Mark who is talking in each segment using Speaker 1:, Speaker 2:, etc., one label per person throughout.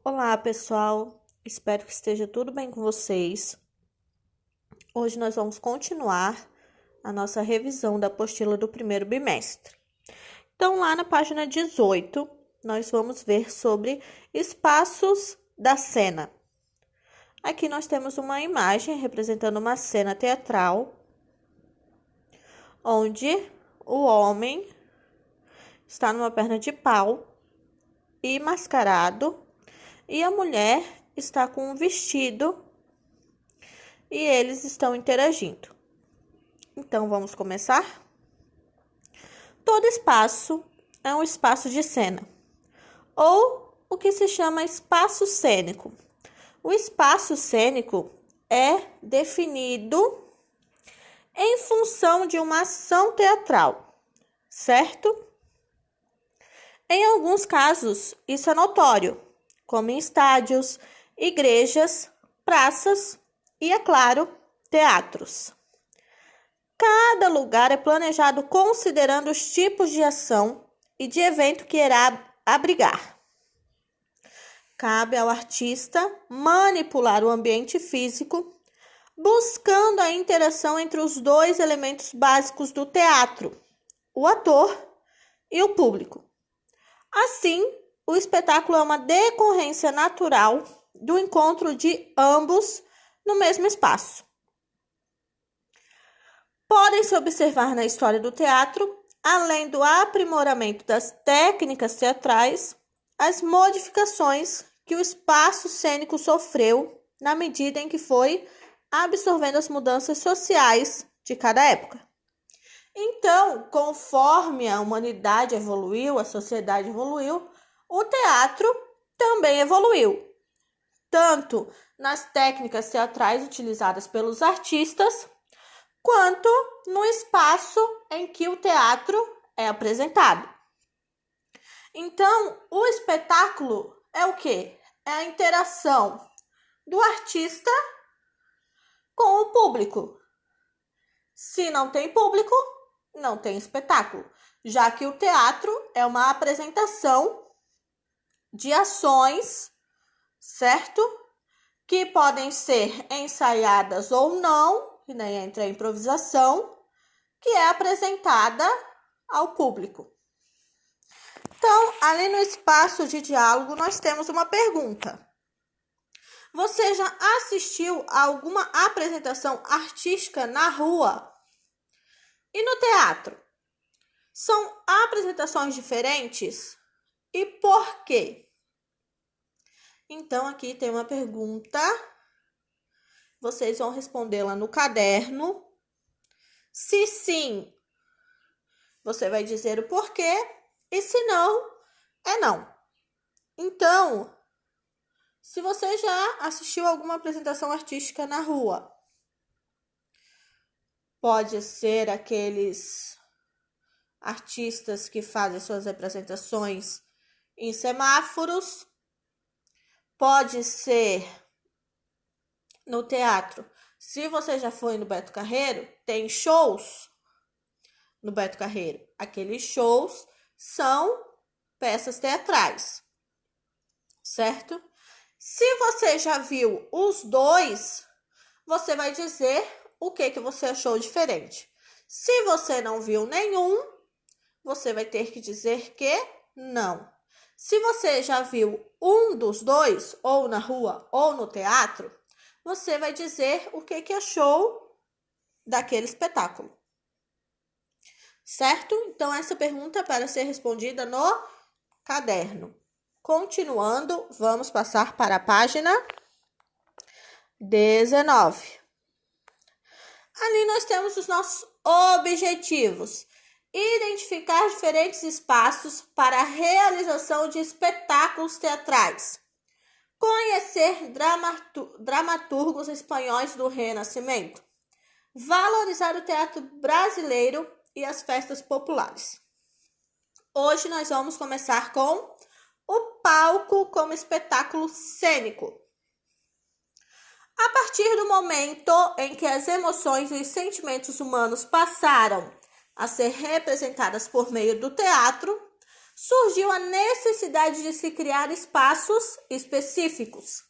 Speaker 1: Olá, pessoal. Espero que esteja tudo bem com vocês. Hoje nós vamos continuar a nossa revisão da apostila do primeiro bimestre. Então, lá na página 18, nós vamos ver sobre espaços da cena. Aqui nós temos uma imagem representando uma cena teatral, onde o homem está numa perna de pau e mascarado, e a mulher está com um vestido e eles estão interagindo. Então, vamos começar? Todo espaço é um espaço de cena, ou o que se chama espaço cênico. O espaço cênico é definido em função de uma ação teatral, certo? Em alguns casos, isso é notório, como em estádios, igrejas, praças e, é claro, teatros. Cada lugar é planejado considerando os tipos de ação e de evento que irá abrigar. Cabe ao artista manipular o ambiente físico, buscando a interação entre os dois elementos básicos do teatro, o ator e o público. Assim, o espetáculo é uma decorrência natural do encontro de ambos no mesmo espaço. Podem-se observar na história do teatro, além do aprimoramento das técnicas teatrais, as modificações que o espaço cênico sofreu na medida em que foi absorvendo as mudanças sociais de cada época. Então, conforme a humanidade evoluiu, a sociedade evoluiu, o teatro também evoluiu, tanto nas técnicas teatrais utilizadas pelos artistas, quanto no espaço em que o teatro é apresentado. Então, o espetáculo é o quê? É a interação do artista com o público. Se não tem público, não tem espetáculo, já que o teatro é uma apresentação de ações, certo? Que podem ser ensaiadas ou não, que nem entra a improvisação, que é apresentada ao público. Então, ali no espaço de diálogo, nós temos uma pergunta. Você já assistiu a alguma apresentação artística na rua? E no teatro? São apresentações diferentes? E por quê? Então, aqui tem uma pergunta. Vocês vão respondê-la no caderno. Se sim, você vai dizer o porquê. E se não, é não. Então, se você já assistiu alguma apresentação artística na rua, pode ser aqueles artistas que fazem suas apresentações em semáforos, pode ser no teatro. Se você já foi no Beto Carreiro, tem shows no Beto Carreiro. Aqueles shows são peças teatrais, certo? Se você já viu os dois, você vai dizer o que você achou diferente. Se você não viu nenhum, você vai ter que dizer que não. Se você já viu um dos dois, ou na rua ou no teatro, você vai dizer o que achou daquele espetáculo. Certo? Então, essa pergunta é para ser respondida no caderno. Continuando, vamos passar para a página 19. Ali nós temos os nossos objetivos. Identificar diferentes espaços para a realização de espetáculos teatrais. Conhecer dramaturgos espanhóis do Renascimento. Valorizar o teatro brasileiro e as festas populares. Hoje nós vamos começar com o palco como espetáculo cênico. A partir do momento em que as emoções e os sentimentos humanos passaram a ser representadas por meio do teatro, surgiu a necessidade de se criar espaços específicos.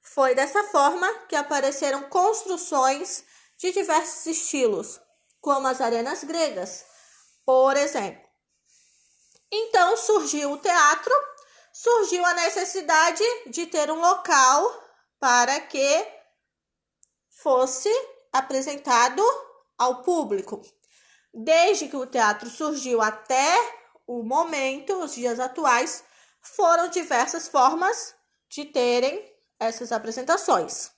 Speaker 1: Foi dessa forma que apareceram construções de diversos estilos, como as arenas gregas, por exemplo. Então surgiu o teatro, surgiu a necessidade de ter um local para que fosse apresentado ao público. Desde que o teatro surgiu até o momento, os dias atuais, foram diversas formas de terem essas apresentações.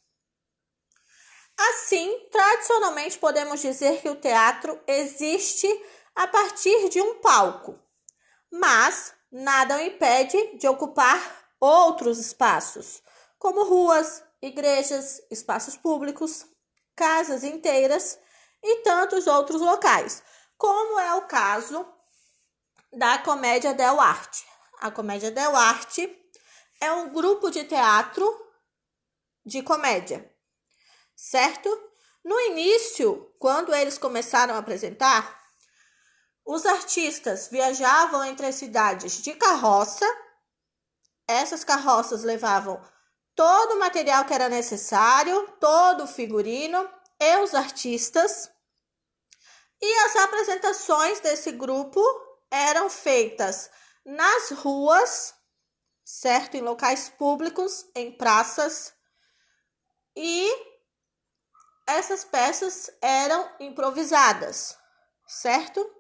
Speaker 1: Assim, tradicionalmente podemos dizer que o teatro existe a partir de um palco, mas nada o impede de ocupar outros espaços, como ruas, igrejas, espaços públicos, casas inteiras e tantos outros locais, como é o caso da Comédia dell'arte. A Comédia dell'arte é um grupo de teatro de comédia, certo? No início, quando eles começaram a apresentar, os artistas viajavam entre as cidades de carroça. Essas carroças levavam todo o material que era necessário, todo o figurino e os artistas. E as apresentações desse grupo eram feitas nas ruas, certo? Em locais públicos, em praças. E essas peças eram improvisadas, certo?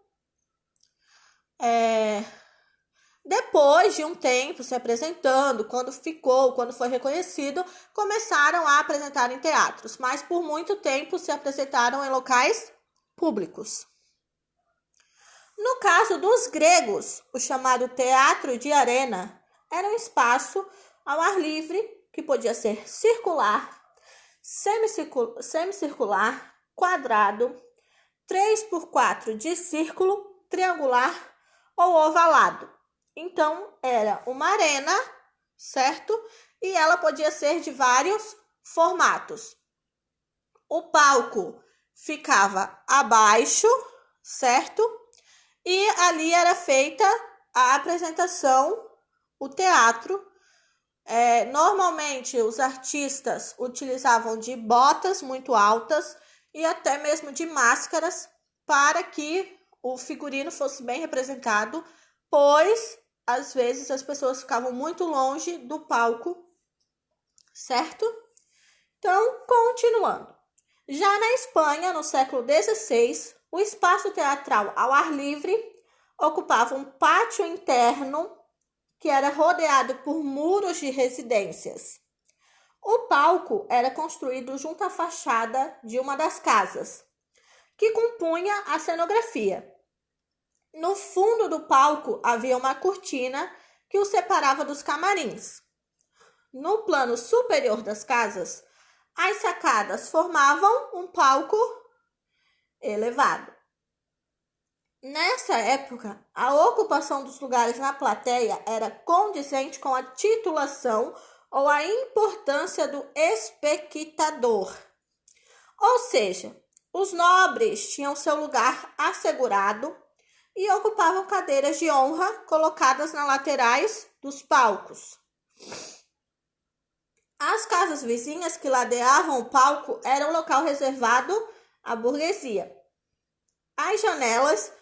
Speaker 1: Depois de um tempo se apresentando, quando foi reconhecido, começaram a apresentar em teatros, mas por muito tempo se apresentaram em locais públicos. No caso dos gregos, o chamado teatro de arena era um espaço ao ar livre que podia ser circular, semicircular, quadrado, 3x4 de círculo, triangular ou ovalado. Então, era uma arena, certo? E ela podia ser de vários formatos. O palco ficava abaixo, certo? E ali era feita a apresentação, o teatro. Normalmente, os artistas utilizavam de botas muito altas e até mesmo de máscaras para que o figurino fosse bem representado, pois às vezes as pessoas ficavam muito longe do palco, certo? Então, continuando. Já na Espanha, no século XVI, o espaço teatral ao ar livre ocupava um pátio interno que era rodeado por muros de residências. O palco era construído junto à fachada de uma das casas, que compunha a cenografia. No fundo do palco havia uma cortina que o separava dos camarins. No plano superior das casas, as sacadas formavam um palco elevado. Nessa época, a ocupação dos lugares na plateia era condizente com a titulação ou a importância do espectador. Ou seja, os nobres tinham seu lugar assegurado e ocupavam cadeiras de honra colocadas nas laterais dos palcos. As casas vizinhas que ladeavam o palco eram um local reservado à burguesia. As janelas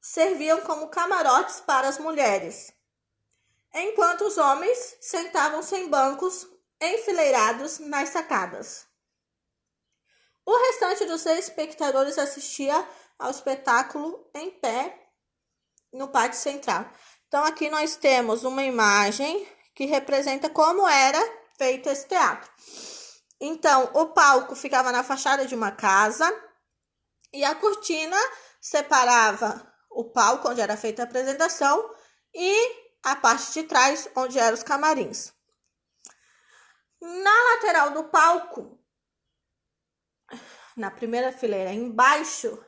Speaker 1: serviam como camarotes para as mulheres, enquanto os homens sentavam-se em bancos enfileirados nas sacadas. O restante dos espectadores assistia ao espetáculo em pé no pátio central. Então, aqui nós temos uma imagem que representa como era feito esse teatro. Então, o palco ficava na fachada de uma casa e a cortina separava o palco onde era feita a apresentação e a parte de trás onde eram os camarins. Na lateral do palco, na primeira fileira embaixo,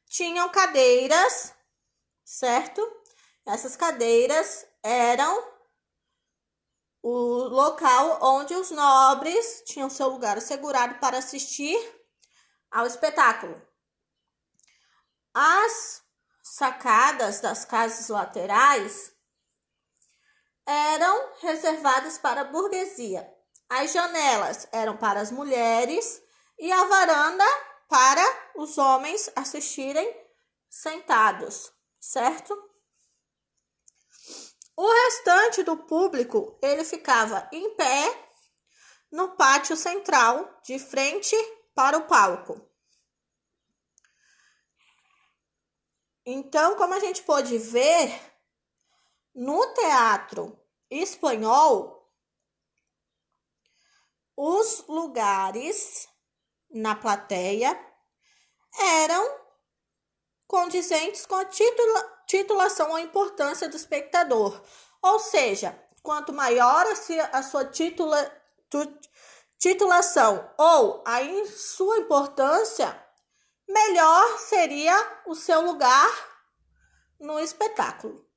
Speaker 1: tinham cadeiras, certo? Essas cadeiras eram o local onde os nobres tinham seu lugar assegurado para assistir ao espetáculo. As sacadas das casas laterais eram reservadas para a burguesia. As janelas eram para as mulheres e a varanda para os homens assistirem sentados, certo? O restante do público, ele ficava em pé no pátio central, de frente para o palco. Então, como a gente pôde ver, no teatro espanhol, os lugares na plateia eram condizentes com a titulação ou importância do espectador. Ou seja, quanto maior a sua titulação ou a sua importância, melhor seria o seu lugar no espetáculo,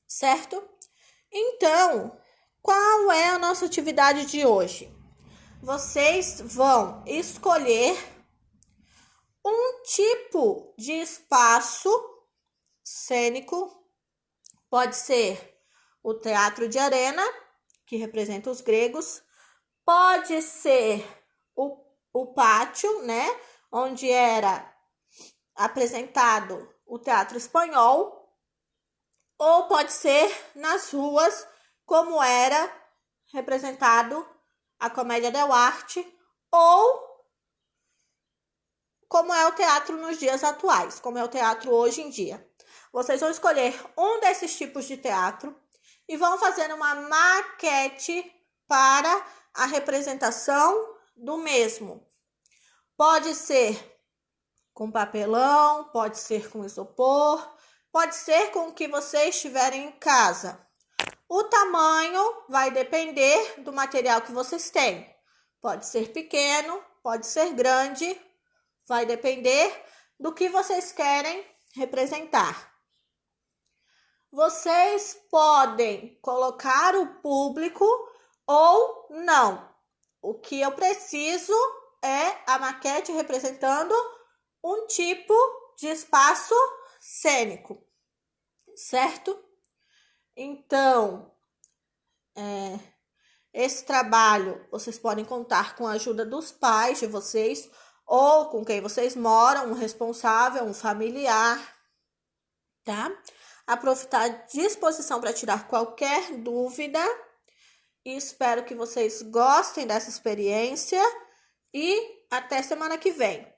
Speaker 1: certo? Então, qual é a nossa atividade de hoje? Vocês vão escolher um tipo de espaço cênico, pode ser o teatro de arena, que representa os gregos, pode ser o pátio, né, onde era apresentado o teatro espanhol, ou pode ser nas ruas, como era representado a comédia dell'arte, ou como é o teatro nos dias atuais, como é o teatro hoje em dia. Vocês vão escolher um desses tipos de teatro e vão fazer uma maquete para a representação do mesmo. Pode ser com papelão, pode ser com isopor, pode ser com o que vocês tiverem em casa. O tamanho vai depender do material que vocês têm. Pode ser pequeno, pode ser grande, vai depender do que vocês querem representar. Vocês podem colocar o público ou não. O que eu preciso é a maquete representando um tipo de espaço cênico, certo? Então, esse trabalho vocês podem contar com a ajuda dos pais de vocês ou com quem vocês moram, um responsável, um familiar, tá? Aproveitar à disposição para tirar qualquer dúvida e espero que vocês gostem dessa experiência e até semana que vem.